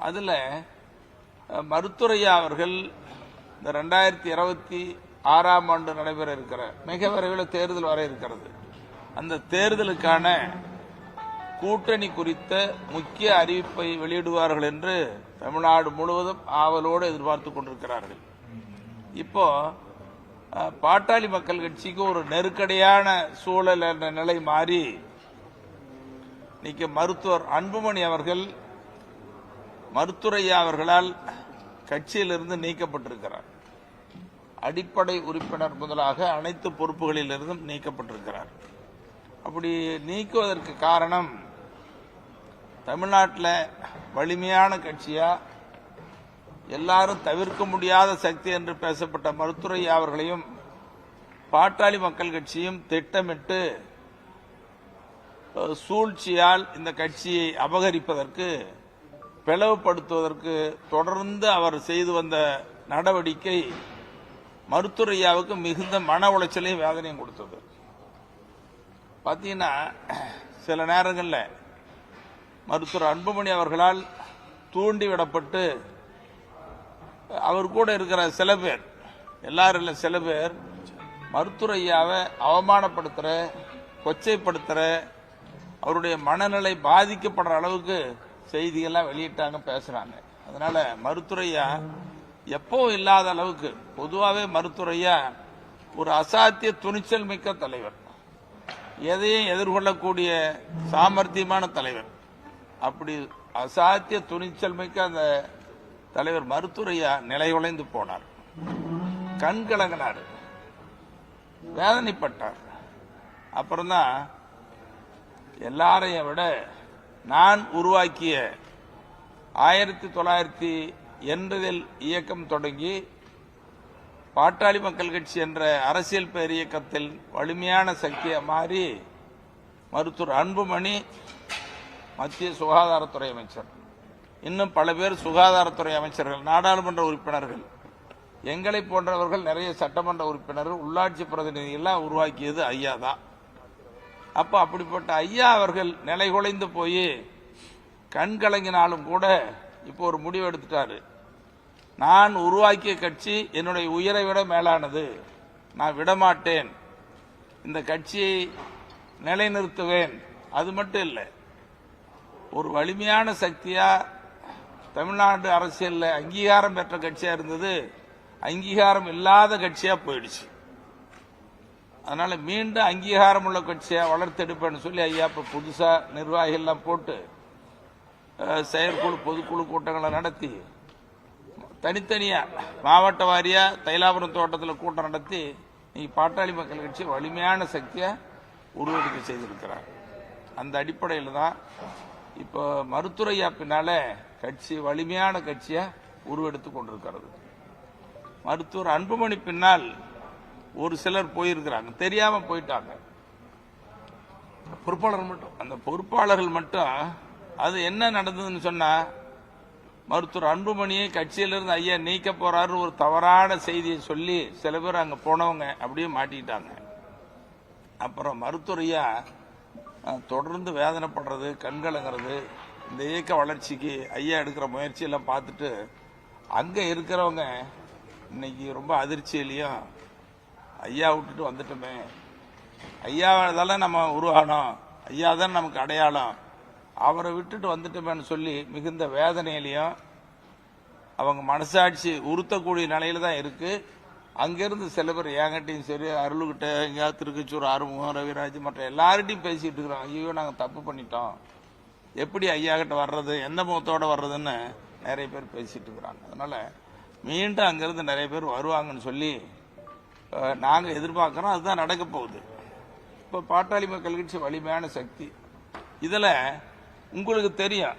அதில் மருத்துரையா அவர்கள் இந்த 2026ஆம் ஆண்டு நடைபெற இருக்கிற மிக விரைவில் தேர்தல் வர இருக்கிறது. அந்த தேர்தலுக்கான கூட்டணி குறித்த முக்கிய அறிவிப்பை வெளியிடுவார்கள் என்று தமிழ்நாடு முழுவதும் ஆவலோடு எதிர்பார்த்துக் கொண்டிருக்கிறார்கள். இப்போ பாட்டாளி மக்கள் கட்சிக்கு ஒரு நெருக்கடியான சூழல் என்ற நிலை மாறி இன்னைக்கு மருத்துவர் அன்புமணி அவர்கள் மருத்துரையா அவர்களால் கட்சியிலிருந்து நீக்கப்பட்டிருக்கிறார். அடிப்படை உறுப்பினர் முதலாக அனைத்து பொறுப்புகளிலிருந்தும் நீக்கப்பட்டிருக்கிறார். அப்படி நீக்குவதற்கு காரணம் தமிழ்நாட்டில் வலிமையான கட்சியா எல்லாரும் தவிர்க்க முடியாத சக்தி என்று பேசப்பட்ட மருத்துரையா அவர்களையும் பாட்டாளி மக்கள் கட்சியும் திட்டமிட்டு சூழ்ச்சியால் இந்த கட்சியை அபகரிப்பதற்கு பிளவுபடுத்துவதற்கு தொடர்ந்து அவர் செய்து வந்த நடவடிக்கை மருத்துரையாவுக்கு மிகுந்த மன உளைச்சலையும் வேதனையும் கொடுத்தது. பார்த்தீங்கன்னா சில நேரங்களில் மருத்துவர் அன்புமணி அவர்களால் தூண்டிவிடப்பட்டு அவர் கூட இருக்கிற சில பேர், எல்லாரும் இல்லை சில பேர், மருத்துரையாவை அவமானப்படுத்துற, கொச்சைப்படுத்துற, அவருடைய மனநிலை பாதிக்கப்படுற அளவுக்கு செய்திகள்லாம் வெளியிட்டாங்க, பேசுறாங்க. அதனால மருத்துரையா எப்பவும் இல்லாத அளவுக்கு, பொதுவாகவே மருத்துரையா ஒரு அசாத்திய துணிச்சல் மிக்க தலைவர், எதையும் எதிர்கொள்ளக்கூடிய சாமர்த்தியமான தலைவர். அப்படி அசாத்திய துணிச்சல் மிக்க அந்த தலைவர் மருத்துரையா நிலைகுலைந்து போனார், கண் கலங்கினார், வேதனைப்பட்டார். அப்புறம்தான் எல்லாரையும் விட நான் உருவாக்கிய 1980 இயக்கம் தொடங்கி பாட்டாளி மக்கள் கட்சி என்ற அரசியல் பேர் இயக்கத்தில் வலிமையான சக்தியை மாறி மருத்துவர் அன்புமணி மத்திய சுகாதாரத்துறை அமைச்சர், இன்னும் பல பேர் சுகாதாரத்துறை அமைச்சர்கள், நாடாளுமன்ற உறுப்பினர்கள், எங்களை போன்றவர்கள் நிறைய சட்டமன்ற உறுப்பினர்கள், உள்ளாட்சி பிரதிநிதிகள்லாம் உருவாக்கியது ஐயா தான். அப்ப அப்படிப்பட்ட ஐயா அவர்கள் நிலைகுலைந்து போய் கண் கலங்கினாலும் கூட இப்போ ஒரு முடிவு எடுத்துட்டாரு. நான் உருவாக்கிய கட்சி என்னுடைய உயிரை விட மேலானது, நான் விடமாட்டேன், இந்த கட்சியை நிலைநிறுத்துவேன். அது மட்டும் இல்லை, ஒரு வலிமையான சக்தியா தமிழ்நாடு அரசியல்ல அங்கீகாரம் பெற்ற கட்சியா இருந்தது, அங்கீகாரம் இல்லாத கட்சியா போயிடுச்சு. அதனால மீண்டும் அங்கீகாரம் உள்ள கட்சியா வளர்த்தெடுப்பேன்னு சொல்லி ஐயா இப்ப புதுசா நிர்வாகிகள் எல்லாம் போட்டு செயற்குழு பொதுக்குழு கூட்டங்களை நடத்தி தனித்தனியா மாவட்ட வாரியா தைலாபுரம் தோட்டத்தில் கூட்டம் நடத்தி இன்னைக்கு பாட்டாளி மக்கள் கட்சி வலிமையான சக்தியா உருவெடுக்க செய்திருக்கிறார். அந்த அடிப்படையில் தான் இப்போ மருத்துரையா பின்னால கட்சி வலிமையான கட்சியா உருவெடுத்து கொண்டிருக்கிறது. மருத்துவர் அன்புமணி பின்னால் ஒரு சிலர் போயிருக்கிறாங்க, தெரியாம போயிட்டாங்க. பொறுப்பாளர் மட்டும், அந்த பொறுப்பாளர்கள் மட்டும், அது என்ன நடந்ததுன்னு சொன்னா, மருத்துவர் அன்புமணியை கட்சியிலிருந்து ஐயா நீக்க போறாரு ஒரு தவறான செய்தியை சொல்லி சில பேர் அங்க போனவங்க அப்படியே மாட்டிக்கிட்டாங்க. அப்புறம் மருத்துவரையா தொடர்ந்து வேதனைப்படுறது, கண்கலங்கிறது, இந்த இயக்க வளர்ச்சிக்கு ஐயா எடுக்கிற முயற்சி எல்லாம் பார்த்துட்டு அங்க இருக்கிறவங்க இன்னைக்கு ரொம்ப அதிர்ச்சியிலையும் ஐயா விட்டுட்டு வந்துட்டோமே, ஐயாவால நம்ம உருவானோம், ஐயா தான் நமக்கு அடையாளம், அவரை விட்டுட்டு வந்துட்டோமேன்னு சொல்லி மிகுந்த வேதனையிலையும் அவங்க மனசாட்சி உறுத்தக்கூடிய நிலையில தான் இருக்கு. அங்கிருந்து சில பேர் என்கிட்டையும் சரி, அருள்கிட்ட, எங்கேயாவது திருக்கச்சூர் ஆறுமுகம், ரவிராஜ் மற்ற எல்லார்கிட்டையும் பேசிட்டு இருக்கிறோம். ஐயோ நாங்கள் தப்பு பண்ணிட்டோம், எப்படி ஐயா கிட்ட வர்றது, எந்த முகத்தோட வர்றதுன்னு நிறைய பேர் பேசிட்டு இருக்கிறாங்க. அதனால மீண்டும் அங்கிருந்து நிறைய பேர் வருவாங்கன்னு சொல்லி நாங்கள் எதிர்பார்க்கிறோம். அதுதான் நடக்க போகுது. இப்போ பாட்டாளி மக்கள் கட்சி வலிமையான சக்தி. இதுல உங்களுக்கு தெரியும்,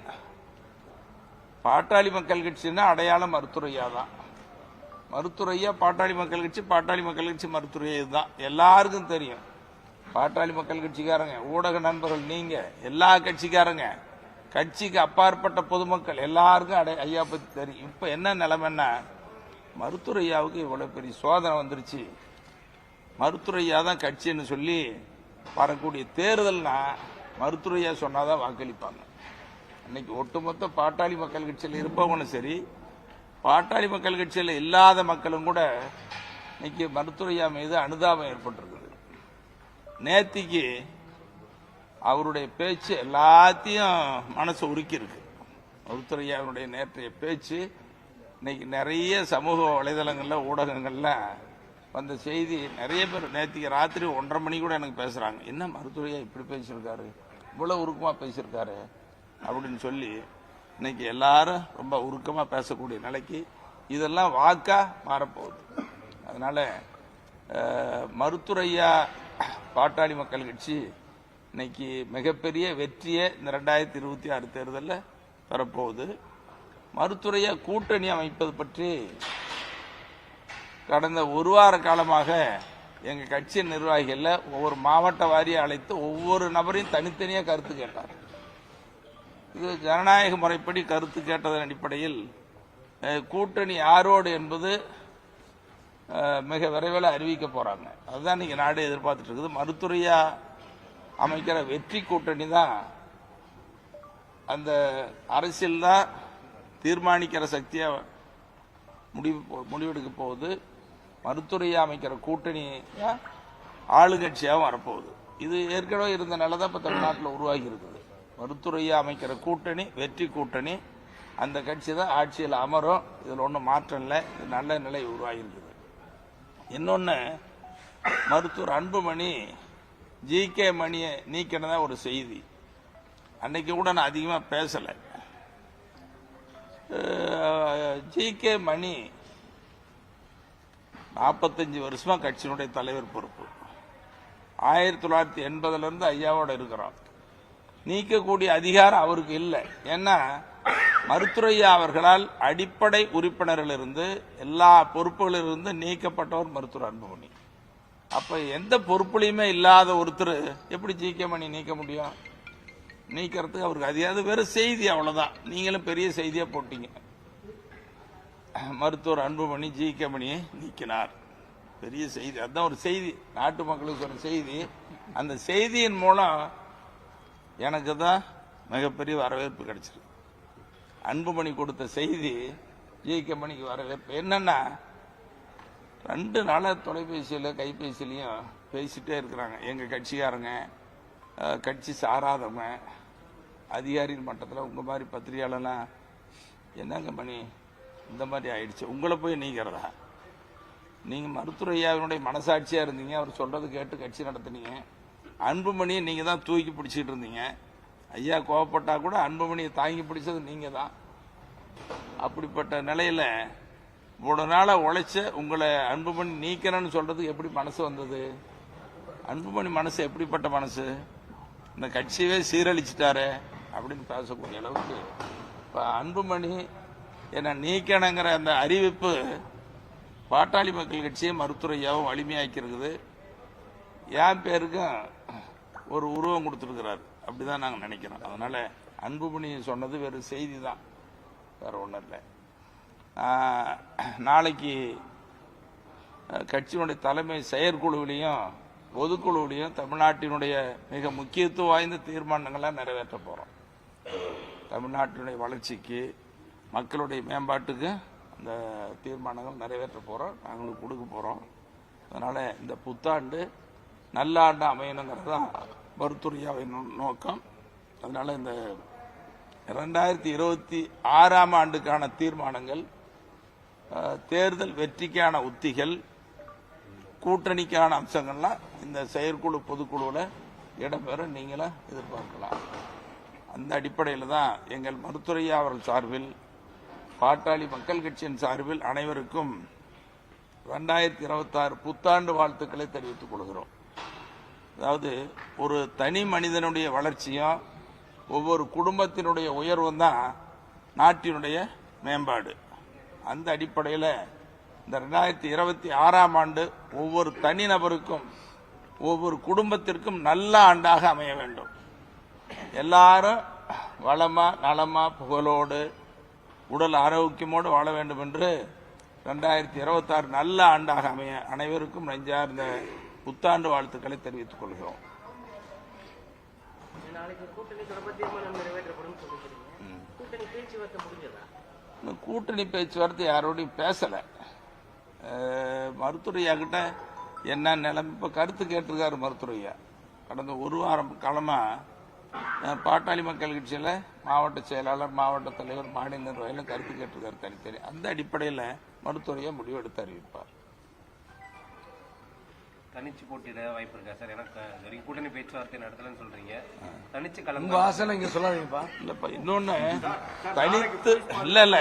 பாட்டாளி மக்கள் கட்சின்னா அடையாளம் மருத்துரையா தான். மருத்துரையா பாட்டாளி மக்கள் கட்சி, பாட்டாளி மக்கள் கட்சி மருத்துரையா தான் எல்லாருக்கும் தெரியும். பாட்டாளி மக்கள் கட்சிக்காரங்க, ஊடக நண்பர்கள், நீங்க எல்லா கட்சிக்காரங்க, கட்சிக்கு அப்பாற்பட்ட பொதுமக்கள் எல்லாருக்கும் ஐயா பத்தி தெரியும். இப்ப என்ன நிலைமைன்னா, மருத்துரையாவுக்கு இவ்வளவு பெரிய சோதனை வந்துருச்சு. மருத்துரையா தான் கட்சின்னு சொல்லி வரக்கூடிய தேர்தல்னா மருத்துரையா சொன்னாதான் வாக்களிப்பாங்க. இன்னைக்கு ஒட்டுமொத்த பாட்டாளி மக்கள் கட்சியில் இருப்பவங்களும் சரி, பாட்டாளி மக்கள் கட்சியில் இல்லாத மக்களும் கூட இன்னைக்கு மருத்துவரையா மீது அனுதாபம் ஏற்பட்டிருக்குது. நேத்திக்கு அவருடைய பேச்சு எல்லாத்தையும் மனசு உருக்கி இருக்கு. மருத்துவரையாவுடைய நேற்றைய பேச்சு இன்னைக்கு நிறைய சமூக வலைதளங்கள்ல ஊடகங்கள்ல வந்த செய்தி, நிறைய பேர் நேத்திக்கு ராத்திரி 1:30 மணி கூட எனக்கு பேசுறாங்க, என்ன மருத்துவரையா இப்படி பேசியிருக்காரு, இவ்வளவு உருக்கமா பேசியிருக்காரு அப்படின்னு சொல்லி இன்னைக்கு எல்லாரும் ரொம்ப உருக்கமா பேசக்கூடிய நிலைக்கு இதெல்லாம் வாக்கா மாறப்போகுது. அதனால மருத்துவரையா பாட்டாளி மக்கள் கட்சி இன்னைக்கு மிகப்பெரிய வெற்றியை இந்த 2026 தேர்தலில் பெறப்போகுது. மருத்துவரையா கூட்டணி அமைப்பது பற்றி கடந்த ஒரு வார காலமாக எங்க கட்சி நிர்வாகிகள் ஒவ்வொரு மாவட்ட வாரியை அழைத்து ஒவ்வொரு நபரையும் தனித்தனியாக கருத்து கேட்டார். இது ஜனநாயக முறைப்படி கருத்து கேட்டதன் அடிப்படையில் கூட்டணி யாரோடு என்பது மிக விரைவில் அறிவிக்க போறாங்க. அதுதான் நீங்க நாடு எதிர்பார்த்துட்டு இருக்குது. மருத்துவரையா அமைக்கிற வெற்றி கூட்டணி தான் அந்த அரசியல் தான் தீர்மானிக்கிற சக்தியா முடிவெடுக்க போகுது. மருத்துவரையா அமைக்கிற கூட்டணி ஆளுங்கட்சியாகவும் வரப்போகுது. இது ஏற்கனவே இருந்த நிலை தான் இப்ப தமிழ்நாட்டில் உருவாகி இருக்குது. மருத்துவரையா அமைக்கிற கூட்டணி வெற்றி கூட்டணி, அந்த கட்சி தான் ஆட்சியில் அமரும். இதில் ஒன்றும் மாற்றம் இல்லை. இது நல்ல நிலை உருவாகி இருக்குது. இன்னொன்னு, மருத்துவர் அன்புமணி ஜி.கே. மணியை நீக்கினதா ஒரு செய்தி. அன்னைக்கு கூட நான் அதிகமாக பேசலை. ஜி.கே. மணி 45 வருஷமா கட்சியினுடைய தலைவர் பொறுப்பு. 1980 இருந்து ஐயாவோட இருக்கிறோம். நீக்கக்கூடிய அதிகாரம் அவருக்கு இல்லை. ஏன்னா மருத்துவரையா அவர்களால் அடிப்படை உறுப்பினரிலிருந்து எல்லா பொறுப்புகளிலிருந்து நீக்கப்பட்டவர் மருத்துவர் அன்புமணி. அப்ப எந்த பொறுப்புலையுமே இல்லாத ஒருத்தர் எப்படி ஜி.கே. மணி நீக்க முடியும்? நீக்கிறதுக்கு அவருக்கு அதிகாரம் வெறும் செய்தி, அவ்வளவுதான். நீங்களும் பெரிய செய்தியா போட்டீங்க. மருத்துவர் அன்புமணி ஜி.கே. மணியை நீக்கினார், பெரிய செய்தி. அதுதான் ஒரு செய்தி, நாட்டு மக்களுக்கு சொன்ன செய்தி. அந்த செய்தியின் மூலம் எனக்கு தான் மிகப்பெரிய வரவேற்பு கிடைச்சிருக்கு. அன்புமணி கொடுத்த செய்தி ஜி.கே. மணிக்கு வரவேற்பு. என்னன்னா 2 நாளா தொலைபேசியில் கைபேசியிலையும் பேசிட்டே இருக்கிறாங்க எங்க கட்சிக்காரங்க, கட்சி சாராதவங்க, அதிகாரிகள் மட்டத்தில். உங்க மாதிரி பத்திரிகையாளர்லாம் என்னங்க மணி இந்த மாதிரி ஆயிடுச்சு, உங்களை போய் நீக்கிறதா? நீங்க மருத்துவரையாவினுடைய மனசாட்சியா இருந்தீங்க, அவர் சொல்றது கேட்டு கட்சி நடத்தினீங்க. அன்புமணியை நீங்க தான் தூக்கி பிடிச்சிட்டு இருந்தீங்க. ஐயா கோவப்பட்டா கூட அன்புமணியை தாங்கி பிடிச்சது நீங்க தான். அப்படிப்பட்ட நிலையில இவ்வளவு நாளா உழைச்ச உங்களை அன்புமணி நீக்கிறேன்னு சொல்றதுக்கு எப்படி மனசு வந்தது? அன்புமணி மனசு எப்படிப்பட்ட மனசு? இந்த கட்சியவே சீரழிச்சிட்டாரு அப்படின்னு பேசக்கூடிய அளவுக்கு இப்ப அன்புமணி என்ன நீக்கணுங்கிற அந்த அறிவிப்பு பாட்டாளி மக்கள் கட்சியை மருத்துவரையாவும் வலிமையாக்கி இருக்குது. என் பேருக்கும் ஒரு உருவம் கொடுத்துருக்கிறார், அப்படிதான் நாங்கள் நினைக்கிறோம். அதனால அன்புமணி சொன்னது வெறும் செய்தி தான், வேற ஒன்றும் இல்லை. நாளைக்கு கட்சியினுடைய தலைமை செயற்குழுவிலையும் பொதுக்குழுவிலையும் தமிழ்நாட்டினுடைய மிக முக்கியத்துவம் வாய்ந்த தீர்மானங்கள்லாம் நிறைவேற்ற போறோம். தமிழ்நாட்டினுடைய வளர்ச்சிக்கு, மக்களுடைய மேம்பாட்டுக்கு அந்த தீர்மானங்கள் நிறைவேற்ற போறோம், நாங்களுக்கு கொடுக்க போறோம். அதனால இந்த புத்தாண்டு நல்ல ஆண்டு அமையணுங்கிறது தான் மருத்துவரையாவின் நோக்கம். அதனால இந்த 2026 ஆண்டுக்கான தீர்மானங்கள், தேர்தல் வெற்றிக்கான உத்திகள், கூட்டணிக்கான அம்சங்கள்லாம் இந்த செயற்குழு பொதுக்குழுவில் இடம்பெற நீங்களும் எதிர்பார்க்கலாம். அந்த அடிப்படையில் தான் எங்கள் மருத்துவரையா அவர்கள் சார்பில், பாட்டாளி மக்கள் கட்சியின் சார்பில் அனைவருக்கும் 2026 புத்தாண்டு வாழ்த்துக்களை தெரிவித்துக் கொள்கிறோம். அதாவது ஒரு தனி மனிதனுடைய வளர்ச்சியும் ஒவ்வொரு குடும்பத்தினுடைய உயர்வும் தான் நாட்டினுடைய மேம்பாடு. அந்த அடிப்படையில் இந்த 2026 ஆண்டு ஒவ்வொரு தனிநபருக்கும் ஒவ்வொரு குடும்பத்திற்கும் நல்ல ஆண்டாக அமைய வேண்டும். எல்லாரும் வளமா நலமா புகழோடு உடல் ஆரோக்கியமோடு வாழ வேண்டும் என்று 2026 நல்ல ஆண்டாக அமைய அனைவருக்கும் நெஞ்சார்ந்த புத்தாண்டு வாழ்த்துக்களை தெரிவித்துக் கொள்கிறோம். நாளைக்கு கூட்டணி தொடர்பாக தீர்மானம் நிறைவேற்றப்படும் சொல்லிக்கிறீங்க. கூட்டணி பேச்சுவார்த்தை யாரோடையும் பேசல. மருத்துவரையா கிட்ட என்ன நிலைமை இப்ப கருத்து கேட்டிருக்காரு மருத்துவரையா. கடந்த ஒரு வாரம் காலமா பாட்டாளி மக்கள் கட்சியில மாவட்ட செயலாளர், மாவட்ட தலைவர், மாநில நிர்வாகிகள் கருத்து கேட்டிருக்காரு தனித்தனி. அந்த அடிப்படையில் மருத்துவரையா முடிவு எடுத்து அறிவிப்பார். தனிச்சு போட்டியிட வாய்ப்பு இருக்கா சார்? எனக்கு கூட்டணி பேச்சுவார்த்தை நடத்தலன்னு சொல்றீங்க, தனிச்சு கலந்து உங்க ஆசை இங்க சொல்லாதீங்கப்பா. இல்லப்பா, இன்னொன்னு தனித்து இல்ல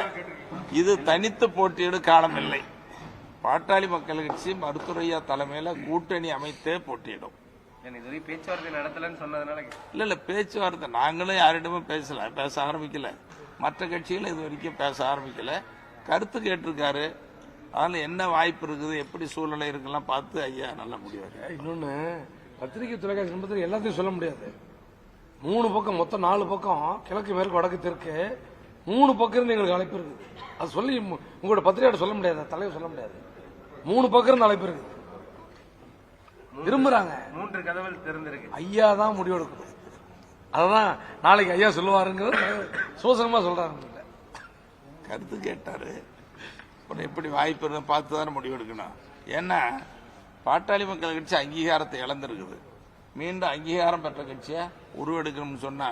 இது தனித்து போட்டியிட காலம் இல்லை. பாட்டாளி மக்கள் கட்சி மருத்துவரையா தலைமையில கூட்டணி அமைத்தே போட்டியிடும். பேச்சுவார்த்தை நடத்தலன்னு சொன்னதுனால இல்ல பேச்சுவார்த்தை நாங்களும் யாரிடமும் பேச ஆரம்பிக்கல. மற்ற கட்சிகள் இது வரைக்கும் பேச ஆரம்பிக்கல. கருத்து கேட்டிருக்காரு. அதனால என்ன வாய்ப்பு இருக்குது, எப்படி சூழ்நிலை இருக்குலாம் பார்த்து ஐயா நல்ல முடிவாரு. இன்னொன்னு பத்திரிகை தொலைக்காட்சி நம்பத்தில் எல்லாத்தையும் சொல்ல முடியாது. 3 பக்கம், மொத்தம் 4 பக்கம், கிழக்கு மேற்கு வடக்கு தெற்கு 3 பக்கம் இருந்து எங்களுக்கு அழைப்பு இருக்குது. அது சொல்லி உங்களோட பத்திரிகையாளர் சொல்ல முடியாது, தலைவர் சொல்ல முடியாது. 3 பக்கம் இருந்து அழைப்பு இருக்குது. விரும்புறாங்க. 3 கதவுகள் திறந்திருக்கு. ஐயா தான் முடிவெடுக்கணும். அதான் நாளைக்கு ஐயா சொல்லுவாருங்கிறது சோசனமா சொல்றாங்க. கருத்து கேட்டாரு, எப்படி வாய்ப்பு இருந்து பார்த்து தானே முடிவெடுக்கணும். ஏன்னா பாட்டாளி மக்கள் கட்சி அங்கீகாரத்தை இழந்திருக்குது. மீண்டும் அங்கீகாரம் பெற்ற கட்சியா உருவெடுக்கணும்னு சொன்னா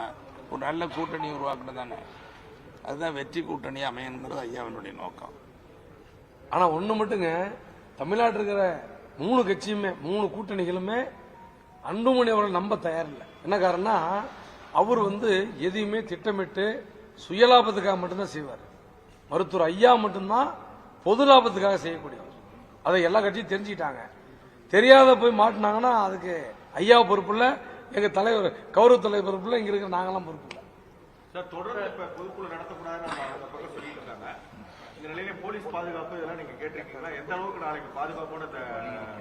ஒரு நல்ல கூட்டணி உருவாக்கணும் தானே. அதுதான் வெற்றி கூட்டணி அமையணுங்கிறது ஐயாவினுடைய நோக்கம். ஆனா ஒண்ணு மட்டுங்க, தமிழ்நாட்டில் இருக்கிற 3 கட்சியுமே 3 கூட்டணிகளுமே அன்புமணி அவர்கள் நம்ப தயாரில்லை. என்ன காரணம்னா அவர் எதையுமே திட்டமிட்டு சுயலாபத்துக்காக மட்டும்தான் செய்வார். மருத்துவர் ஐயா மட்டும்தான் பொது லாபத்துக்காக செய்யக்கூடியவர். அதை எல்லா கட்சியும் தெரிஞ்சுக்கிட்டாங்க. தெரியாத போய் மாட்டினாங்கன்னா அதுக்கு ஐயா பொறுப்பு இல்ல, எங்க தலைவர் கௌரவ தலைவர் பொறுப்பு இல்ல, இங்க இருக்கிற நாங்கெல்லாம் பொறுப்பு இல்ல. தொடர்ந்து இப்ப பொதுக்குழு நடத்தக்கூடாதுன்னு சொல்லிட்டு இருக்காங்க. இந்த நிலையில போலீஸ் பாதுகாப்பு இதெல்லாம் நீங்க கேட்டிருக்கீங்களா? எந்த அளவுக்கு நாளைக்கு பாதுகாப்போட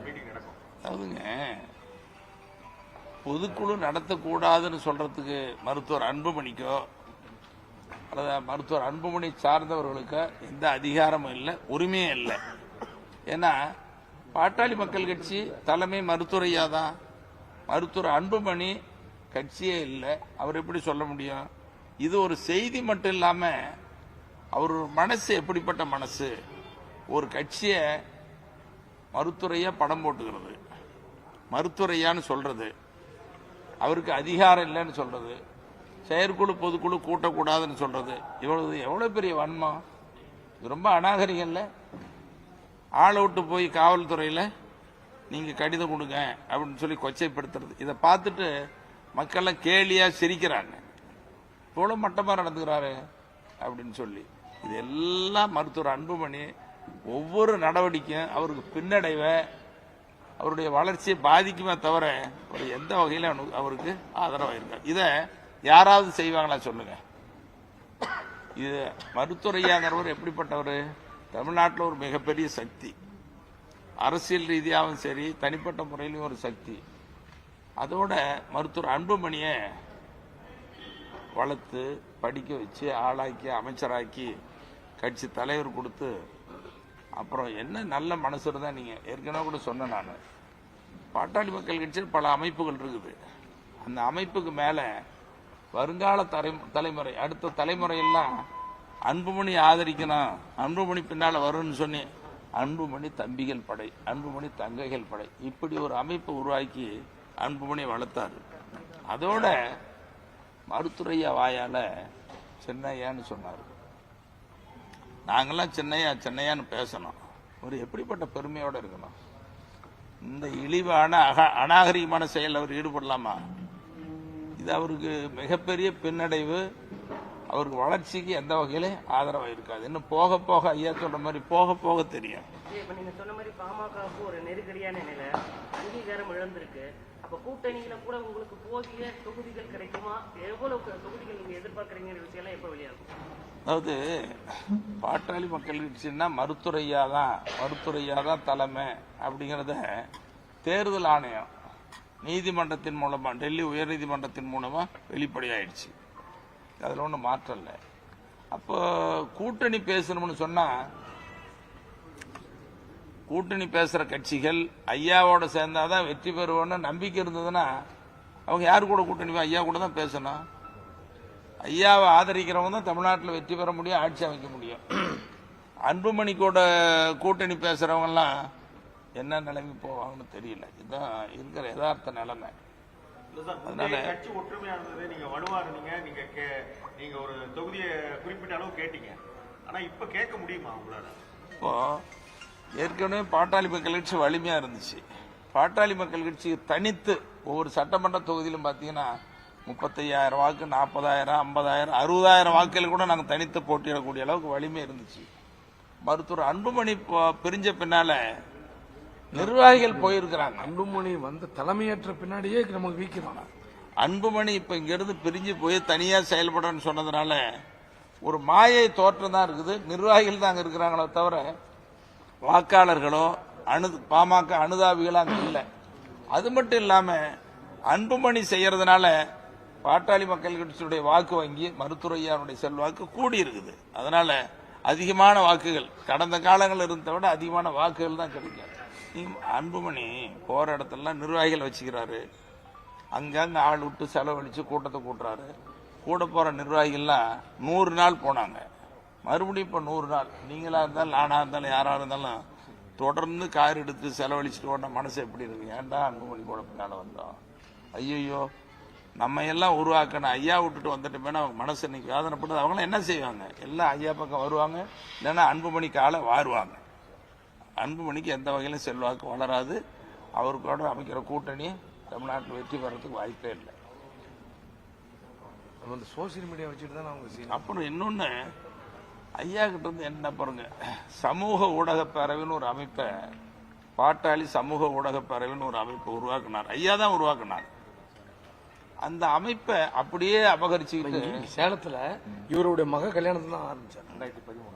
மீட்டிங் நடக்கும்? அதாவதுங்க, பொதுக்குழு நடத்தக்கூடாதுன்னு சொல்றதுக்கு மருத்துவர் அன்புமணிக்கோ அல்லது மருத்துவர் அன்புமணி சார்ந்தவர்களுக்கு எந்த அதிகாரமும் இல்லை, உரிமையும் இல்லை. ஏன்னா பாட்டாளி மக்கள் கட்சி தலைமை மருத்துவரையா தான். மருத்துவர் அன்புமணி கட்சியே இல்லை, அவர் எப்படி சொல்ல முடியும்? இது ஒரு செய்தி மட்டும் இல்லாம அவர் மனசு எப்படிப்பட்ட மனசு. ஒரு கட்சியை மருத்துவரையா படம் போட்டுக்கிறது, மருத்துவரையான்னு சொல்றது, அவருக்கு அதிகாரம் இல்லைன்னு சொல்றது, செயற்குழு பொதுக்குழு கூட்டக்கூடாதுன்னு சொல்றது, எவ்வளவு பெரிய வன்மம். இது ரொம்ப அநாகரிகம் இல்ல? ஆளை விட்டு போய் காவல்துறையில நீங்க கடிதம் கொடுங்க அப்படின்னு சொல்லி கொச்சைப்படுத்துறது. இதை பார்த்துட்டு மக்கள்லாம் கேலியா சிரிக்கிறாங்க. இவ்வளவு மட்டமா நடந்துக்கிறாரு அப்படின்னு சொல்லி. இது எல்லாம் மருத்துவர் அன்புமணி ஒவ்வொரு நடவடிக்கையும் அவருக்கு பின்னடைவை, அவருடைய வளர்ச்சியை பாதிக்குமே தவிர ஒரு எந்த வகையில அவருக்கு ஆதரவாக இருக்காரு. இதை யாராவது செய்வாங்களா சொல்லுங்க? இது மருத்துவரையாங்கிறவர் எப்படிப்பட்டவர்? தமிழ்நாட்டில் ஒரு மிகப்பெரிய சக்தி, அரசியல் ரீதியாகவும் சரி தனிப்பட்ட முறையிலும் ஒரு சக்தி. அதோட மருத்துவர் அன்புமணியை வளர்த்து படிக்க வச்சு ஆளாக்கி அமைச்சராக்கி கட்சி தலைவர் கொடுத்து, அப்புறம் என்ன நல்ல மனசு இருந்தா, நீங்க ஏற்கனவே கூட சொன்ன, நான் பாட்டாளி மக்கள் கட்சியில் பல அமைப்புகள் இருக்குது. அந்த அமைப்புக்கு மேல வருங்கால தலைமுறை, அடுத்த தலைமுறையெல்லாம் அன்புமணி ஆதரிக்கணும், அன்புமணி பின்னால வரும்னு சொன்னி அன்புமணி தம்பிகள் படை, அன்புமணி தங்கைகள் படை, இப்படி ஒரு அமைப்பை உருவாக்கி அன்புமணி வளர்த்தாரு. அதோட மருத்துவரையா வாயால சின்னையான்னு சொன்னார். நாங்கெல்லாம் சின்னையா சின்னையான்னு பேசணும். ஒரு எப்படிப்பட்ட பெருமையோட இருக்கணும். இந்த இழிவான அநாகரிகமான செயல் அவர் ஈடுபடலாமா? இது அவருக்கு மிகப்பெரிய பின்னடைவு, அவருக்கு வளர்ச்சிக்கு எந்த வகையில ஆதரவாக இருக்காது. இன்னும் போக போக ஐயா சொல்ற மாதிரி போக போக தெரியும். நீங்க சொன்ன மாதிரி பாமகவுக்கு ஒரு நெருக்கடியான நிலை, அங்கீகாரம் இழந்திருக்கு. அப்ப கூட்டணியில கூட உங்களுக்கு போதிய தொகுதிகள் கிடைக்குமா? எவ்வளவு தொகுதிகள் நீங்க எதிர்பார்க்கறீங்க விஷயம் எல்லாம் எப்ப வெளியாகும்? அதாவது பாட்டாளி மக்கள் கட்சின்னா மருத்துவரையா தான் தலைமை அப்படிங்கறத தேர்தல் ஆணையம் நீதிமன்றத்தின் மூலமா, டெல்லி உயர் நீதிமன்றத்தின் மூலமா வெளிப்படையாயிடுச்சு. அதுல ஒன்றும் மாற்றம் இல்லை. அப்போ கூட்டணி பேசணும்னு சொன்னா, கூட்டணி பேசுற கட்சிகள் ஐயாவோட சேர்ந்தாதான் வெற்றி பெறுவோம்னு நம்பிக்கை இருந்ததுன்னா அவங்க யாரு கூட கூட்டணி? ஐயா கூட தான் பேசணும். ஐயாவை ஆதரிக்கிறவங்க தான் தமிழ்நாட்டில் வெற்றி பெற முடியும், ஆட்சி அமைக்க முடியும். அன்புமணி கூட கூட்டணி பேசுறவங்கலாம் என்ன நிலைமை போவாங்கன்னு தெரியல. இதுதான் இருக்கிற யதார்த்த நிலைமை. அதனால கட்சி ஒற்றுமையா இருந்தது. நீங்க வலுவானீங்க, நீங்க ஒரு தொகுதியை குறிப்பிட்ட அளவு கேட்டீங்க. ஆனா இப்ப கேட்க முடியுமா உங்களால? இப்போ ஏற்கனவே பாட்டாளி மக்கள் கட்சி வலிமையா இருந்துச்சு. பாட்டாளி மக்கள் கட்சி தனித்து ஒவ்வொரு சட்டமன்ற தொகுதியிலும் பார்த்தீங்கன்னா 35,000 வாக்கு, 40,000, 50,000, 60,000 வாக்குகள் கூட நாங்கள் தனித்து போட்டியிடக்கூடிய அளவுக்கு வலிமை இருந்துச்சு. மருத்துவர் அன்புமணி பிரிஞ்ச பின்னால நிர்வாகிகள் போயிருக்கிறாங்க. அன்புமணி வந்து தலைமையேற்ற பின்னாடியே நமக்கு வீக்கிறாங்க. அன்புமணி இப்ப இங்கிருந்து பிரிஞ்சு போய் தனியா செயல்படன்னு சொன்னதுனால ஒரு மாயை தோற்றம் தான் இருக்குது. நிர்வாகிகள் தான் அங்க இருக்கிறாங்களோ தவிர வாக்காளர்களோ பாமக அனுதாபிகளோ அங்க இல்லை. அது மட்டும் இல்லாம அன்புமணி செய்யறதுனால பாட்டாளி மக்கள் கட்சியுடைய வாக்கு வங்கி மருத்துவரையாருடைய செல்வாக்கு கூடி இருக்குது. அதனால அதிகமான வாக்குகள் கடந்த காலங்களில் இருந்ததை விட அதிகமான வாக்குகள் தான் கிடைக்கும். அன்புமணி போற இடத்துலாம் நிர்வாகிகள் வச்சுக்கிறாரு. அங்கங்க ஆள் விட்டு செலவழிச்சு கூட்டத்தை கூட்டுறாரு. கூட போற நிர்வாகிகள்லாம் 100 நாள் போனாங்க. மறுபடியும் இப்ப 100 நாள். நீங்களா இருந்தாலும் நானா இருந்தாலும் யாரா இருந்தாலும் தொடர்ந்து கார் எடுத்து செலவழிச்சுட்டு ஓட மனசு எப்படி இருக்கு? ஏன்டா அன்புமணி கூட பின்னால வந்தோம்? ஐயோ நம்ம எல்லாம் உருவாக்கணும், ஐயா விட்டுட்டு வந்துட்டோம்னா அவங்க மனசு இன்னைக்கு வேதனைப்படுது. அவங்களாம் என்ன செய்வாங்க? எல்லாம் ஐயா பக்கம் வருவாங்க, இல்லைன்னா அன்புமணி காலை வாருவாங்க. அன்புமணிக்கு எந்த வகையிலும் செல்வாக்கு வளராது. அவருக்கோட அமைக்கிற கூட்டணி தமிழ்நாட்டில் வெற்றி பெறதுக்கு வாய்ப்பே இல்லை. சோசியல் மீடியா வச்சுட்டு தான் அவங்க. அப்புறம் இன்னொன்னு, ஐயா கிட்ட இருந்து என்ன பாருங்க, சமூக ஊடக பேரவைன்னு ஒரு அமைப்பை, பாட்டாளி சமூக ஊடக பேரவைன்னு ஒரு அமைப்பை உருவாக்குனார். ஐயா தான் உருவாக்குனார். அந்த அமைப்பை அப்படியே அபகரிச்சுக்கிட்டு சேலத்துல இவருடைய மக கல்யாணத்துல தான் ஆரம்பிச்சார் 2013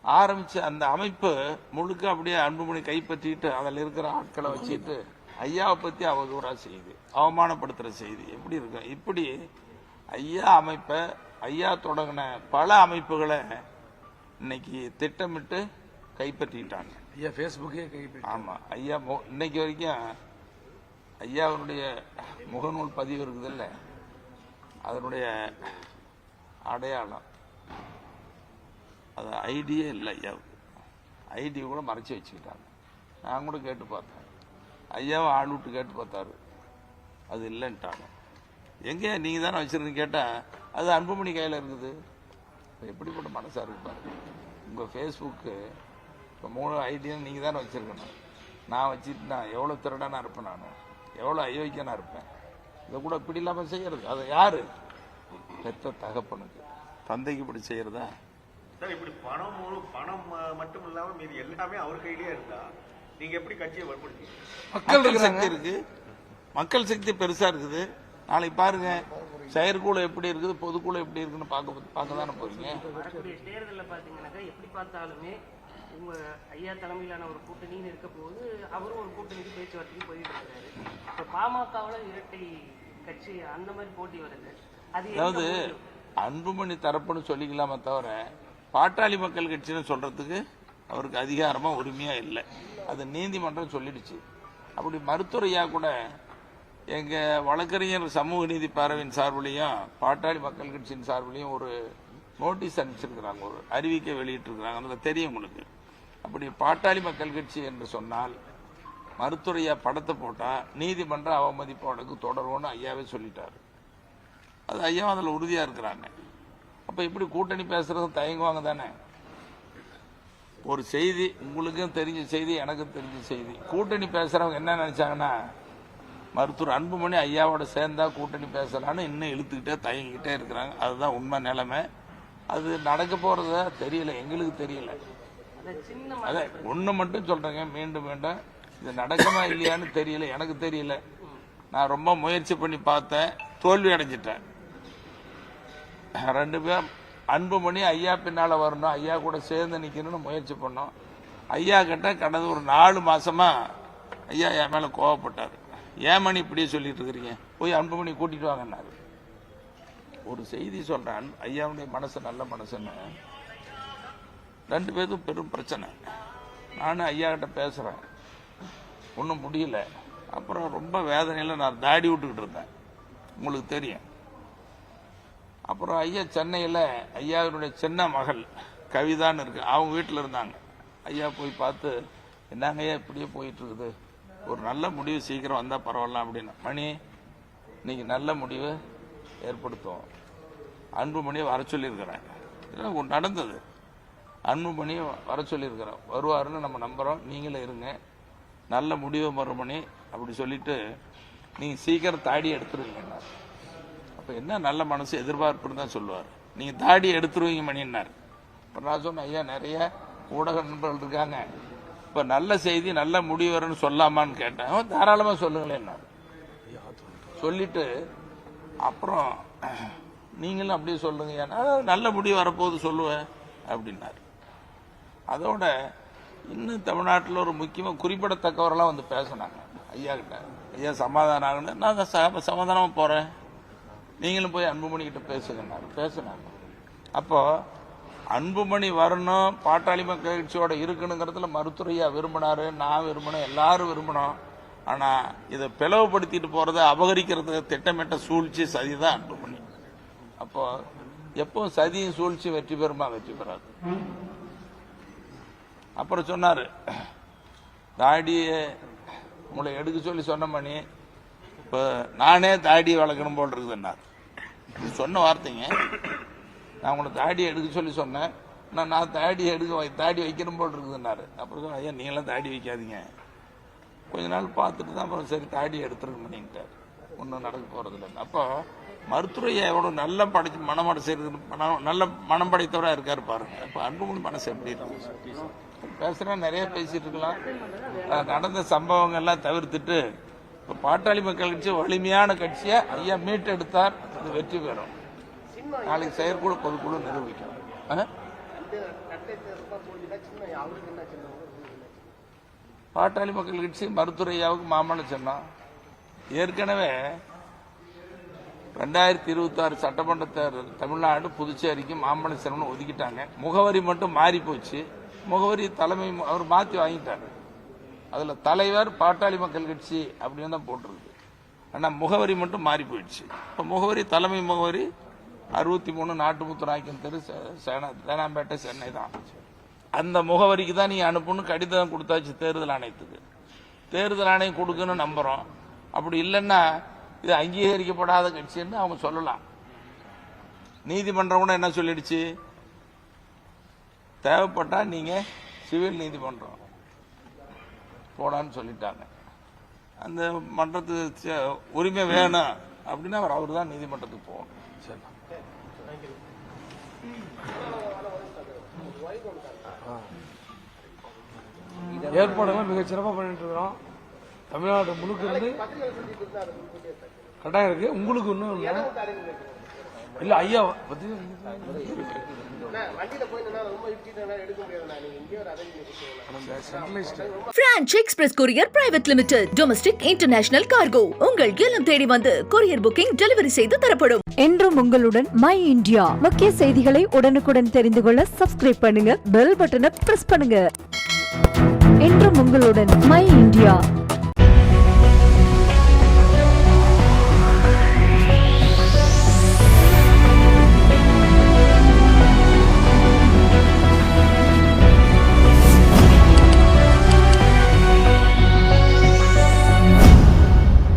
ஆரம்பிச்ச அந்த அமைப்பு முழுக்க அப்படியே அன்புமணி கைப்பற்றிட்டு அதில் இருக்கிற ஆட்களை வச்சுட்டு ஐயாவை பத்தி அவதூறா செய்தி, அவமானப்படுத்துற செய்தி எப்படி இருக்கு? இப்படி ஐயா அமைப்பை, ஐயா தொடங்கின பல அமைப்புகளை இன்னைக்கு திட்டமிட்டு கைப்பற்றிட்டாங்க. ஐயா பேஸ்புக்கே கைப்பற்றி. ஆமா, ஐயா இன்னைக்கு வரைக்கும் ஐயாவுடைய முகநூல் பதிவு இருக்குது இல்ல, அதனுடைய அடையாளம் அது ஐடியே இல்லை. ஐயாவுக்கு ஐடி கூட மறைச்சி வச்சுக்கிட்டாங்க. நான் கூட கேட்டு பார்த்தேன், ஐயாவும் ஆள் விட்டு கேட்டு பார்த்தாரு, அது இல்லைன்ட்டாங்க. எங்கே நீங்க தானே வச்சிருக்கீங்க கேட்டா அது அன்புமணி கையில் இருக்குது. எப்படிப்பட்ட மனசா இருக்கு பாருங்க. உங்க ஃபேஸ்புக்கு இப்போ 3 ஐடியும் நீங்க தானே வச்சிருக்கணும். நான் வச்சுட்டு நான் எவ்வளோ திருடனா இருப்பேன், நான் எவ்வளோ அயோக்கியனா இருப்பேன். இதை கூட இப்படி இல்லாமல் செய்யறது அது யாரு? பெத்த தகப்பனுக்கு, தந்தைக்கு இப்படி செய்யறதா? சார் இப்படி பணம் மட்டும் இல்லாம மீது எல்லாமே அவர் கையிலேயே இருந்தா நீங்க எப்படி கட்சியை வலுப்படுத்தீங்க? மக்கள் சக்தி இருக்கு, மக்கள் சக்தி பெருசா இருக்குது. நாளைக்கு பாருங்க செயற்குழு எப்படி இருக்குது, பொதுக்குழு எப்படி இருக்குன்னு பார்க்க தானே போறீங்க. வரக்கூடிய தேர்தலில் பார்த்தீங்கன்னாக்கா எப்படி பார்த்தாலுமே உங்க ஐயா தலைமையிலான ஒரு கூட்டணின்னு இருக்க போது அவரும் ஒரு கூட்டணிக்கு பேச்சுவார்த்தைக்கு போயிட்டு இருக்காரு. இப்ப பாமகவில் இரட்டை கட்சி அந்த மாதிரி போட்டி வருது. அதாவது அன்புமணி தரப்புன்னு சொல்லிக்கலாமே தவிர பாட்டாளி மக்கள் கட்சின்னு சொல்றதுக்கு அவருக்கு அதிகாரமா உரிமையா இல்லை. அது நீதிமன்றம் சொல்லிடுச்சு. அப்படி மருத்துவரையா கூட எங்க வழக்கறிஞர் சமூக நீதி பேரவையின் சார்பிலையும் பாட்டாளி மக்கள் கட்சியின் சார்பிலையும் ஒரு நோட்டீஸ் அனுப்பிச்சிருக்கிறாங்க, ஒரு அறிவிக்கை வெளியிட்டு இருக்கிறாங்க. அதில் தெரியும் உங்களுக்கு. அப்படி பாட்டாளி மக்கள் கட்சி என்று சொன்னால் மருத்துவரையா படத்தை போட்டா நீதிமன்ற அவமதிப்பு வழக்கு தொடரும்னு ஐயாவே சொல்லிட்டாரு. அது ஐயா அதில் உறுதியா இருக்கிறாங்க. அப்ப இப்படி கூட்டணி பேசுறதும் தயங்குவாங்க தானே. ஒரு செய்தி உங்களுக்கும் தெரிஞ்ச செய்தி, எனக்கும் தெரிஞ்ச செய்தி. கூட்டணி பேசுறவங்க என்ன நினைச்சாங்கன்னா மருத்துவர் அன்புமணி ஐயாவோட சேர்ந்தா கூட்டணி பேசலான்னு இன்னும் இழுத்துக்கிட்டே தயங்கிக்கிட்டே இருக்கிறாங்க. அதுதான் உண்மை நிலைமை. அது நடக்க போறதா தெரியல, எங்களுக்கு தெரியல. அத ஒண்ணு மட்டும் சொல்றேங்க, மீண்டும் மீண்டும் இது நடக்குமா இல்லையான்னு தெரியல, எனக்கு தெரியல. நான் ரொம்ப முயற்சி பண்ணி பார்த்தேன், தோல்வி அடைஞ்சிட்டேன். 2 பேர் அன்புமணி ஐயா பின்னால வரணும், ஐயா கூட சேர்ந்து நிக்கணும்னு முயற்சி பண்ணோம். ஐயா கிட்ட கடந்த ஒரு 4 மாசமா ஐயா என் மேல கோவப்பட்டாரு. ஏன் மணி இப்படியே சொல்லிட்டு இருக்கிறீங்க, போய் அன்புமணி கூட்டிட்டு வாங்கன்னாரு. ஒரு செய்தி சொல்றேன், ஐயாவுடைய மனசு நல்ல மனசுன்னு. 2 பேருக்கும் பெரும் பிரச்சனை. நானும் ஐயா கிட்ட பேசுறேன், ஒன்றும் முடியல. அப்புறம் ரொம்ப வேதனையில் நான் தாடி விட்டுக்கிட்டு இருந்தேன், உங்களுக்கு தெரியும். அப்புறம் ஐயா சென்னையில் ஐயாவினுடைய சின்ன மகள் கவிதான்னு இருக்கு, அவங்க வீட்டில் இருந்தாங்க. ஐயா போய் பார்த்து, என்னங்க ஐயா இப்படியே போயிட்டு இருக்குது, ஒரு நல்ல முடிவு சீக்கிரம் வந்தால் பரவாயில்ல அப்படின்னு. மணி இன்னைக்கு நல்ல முடிவு ஏற்படுத்தும், அன்புமணியை வர சொல்லியிருக்கிறேன். இதெல்லாம் நடந்தது. அன்புமணியை வர சொல்லியிருக்கிறோம், வருவாருன்னு நம்ம நம்புகிறோம், நீங்களே இருங்க, நல்ல முடிவு மறுமணி அப்படி சொல்லிட்டு நீங்கள் சீக்கிரம் தாடி எடுத்துருவீங்கன்னார். அப்போ என்ன நல்ல மனசு எதிர்பார்ப்புன்னு தான் சொல்லுவார். நீங்கள் தாடி எடுத்துருவீங்க மணின்னார். இப்போ நான் சொன்னேன், ஐயா நிறைய ஊடக நண்பர்கள் இருக்காங்க, இப்போ நல்ல செய்தி நல்ல முடிவு வரும்னு சொல்லாமான்னு கேட்டேன். தாராளமாக சொல்லுங்களேன்னார். சொல்லிட்டு அப்புறம் நீங்களும் அப்படியே சொல்லுங்க, ஏன்னா நல்ல முடிவு வரப்போகுது சொல்லுவேன் அப்படின்னார். அதோட இன்னும் தமிழ்நாட்டில் ஒரு முக்கியமாக குறிப்பிடத்தக்கவரெல்லாம் வந்து பேசினாங்க ஐயா கிட்ட. ஐயா சமாதானம் ஆகணும், நான் சமாதானமாக போகிறேன், நீங்களும் போய் அன்புமணி கிட்ட பேசுனாங்க. அப்போ அன்புமணி வரணும், பாட்டாளி மக்கள் கட்சியோட இருக்கணுங்கிறதுல மருத்துவரையா விரும்பினாரு, நான் விரும்பினேன், எல்லாரும் விரும்பினோம். ஆனால் இதை பிளவுபடுத்திட்டு போகிறத அபகரிக்கிறதுக்கு திட்டமிட்ட சூழ்ச்சி சதிதான் அன்புமணி. அப்போ எப்பவும் சதியும் சூழ்ச்சி வெற்றி பெறுமா? வெற்றி பெறாது. அப்புறம் சொன்னார், தாடியை உங்களை எடுக்க சொல்லி சொன்ன மணி, இப்போ நானே தாடி வளர்க்கணும் போல் இருக்குதுன்னார். சொன்ன வார்த்தைங்க, நான் உங்களை தாடி எடுக்க சொல்லி சொன்னேன், நான் தாடி வைக்கணும் போல் இருக்குதுன்னாரு. அப்புறம் சொன்ன, ஐயா நீங்களாம் தாடி வைக்காதீங்க, கொஞ்ச நாள் பார்த்துட்டு தான் அப்புறம் சரி தாடி எடுத்துருங்க பண்ணிட்டார், ஒன்றும் நடக்க போகிறதில்ல. அப்போ மருத்துவரையா எவ்வளோ நல்ல மனமடை செய்யறது, நல்ல மனம் படைத்தவராக இருக்காரு பாருங்க. இப்போ அன்புமணி மனசு எப்படி இருக்கு? பேசுகிறா, நிறைய பேசிட்டு இருக்கலாம். நடந்த சம்பவங்கள்லாம் தவிர்த்துட்டு இப்போ பாட்டாளி மக்கள் கட்சி வலிமையான கட்சியை ஐயா மீட்டெடுத்தார், அது வெற்றி பெறும். நாளைக்கு செயற்குழு பொதுக்குழு நிரூபிக்கும். பாட்டாளி மக்கள் கட்சி மருத்துவரையாவுக்கு மாமல்ல சின்னம். ஏற்கனவே 2026 சட்டமன்ற தேர்தல் தமிழ்நாடு புதுச்சேரிக்கு மாமல்ல சின்னம் ஒதுக்கிட்டாங்க. முகவரி மட்டும் மாறி போச்சு. முகவரி தலைமை அவர் மாற்றி வாங்கிட்டார். அதில் தலைவர் பாட்டாளி மக்கள் கட்சி அப்படின்னு தான் போட்டிருக்கு. ஆனால் முகவரி மட்டும் மாறி போயிடுச்சு. இப்போ முகவரி தலைமை முகவரி 63 நாட்டுமுத்துராய்க்கன் தெரு, தேனாம்பேட்டை, சென்னை தான். அந்த முகவரிக்கு தான் நீ அனுப்பணும் கடிதம் கொடுத்தாச்சு தேர்தல் ஆணையத்துக்கு. தேர்தல் ஆணையம் கொடுக்கணும்னு நம்புகிறோம். அப்படி இல்லைன்னா இது அங்கீகரிக்கப்படாத கட்சின்னு அவங்க சொல்லலாம். நீதிமன்றம் கூட என்ன சொல்லிடுச்சு, தேவைப்பட்டா நீங்க சிவில் நீதிமன்றம் போடான்னு சொல்லிட்டாங்க. அந்த மன்றத்துக்கு உரிமை வேணும் அப்படின்னா அவர் தான் நீதிமன்றத்துக்கு போகணும். சரி, ஏற்பாடுலாம் மிகச்சிறப்பாக பண்ணிட்டு இருக்கிறோம். தமிழ்நாடு முழுக்க இருந்து கட்டாயம் இருக்கு. உங்களுக்கு இன்னும் இல்ல ஐயா பத்தி branch express courier private limited, domestic international cargo. உங்கள் இல்லம் தேடி வந்து கொரியர் புக்கிங் டெலிவரி செய்து தரப்படும். என்றும் உங்களுடன் மை இந்தியா. முக்கிய செய்திகளை உடனுக்குடன் தெரிந்து கொள்ள சப்ஸ்கிரைப் பண்ணுங்க, பெல் பட்டனை பிரஸ் பண்ணுங்க. என்றும் உங்களுடன் மை இந்தியா.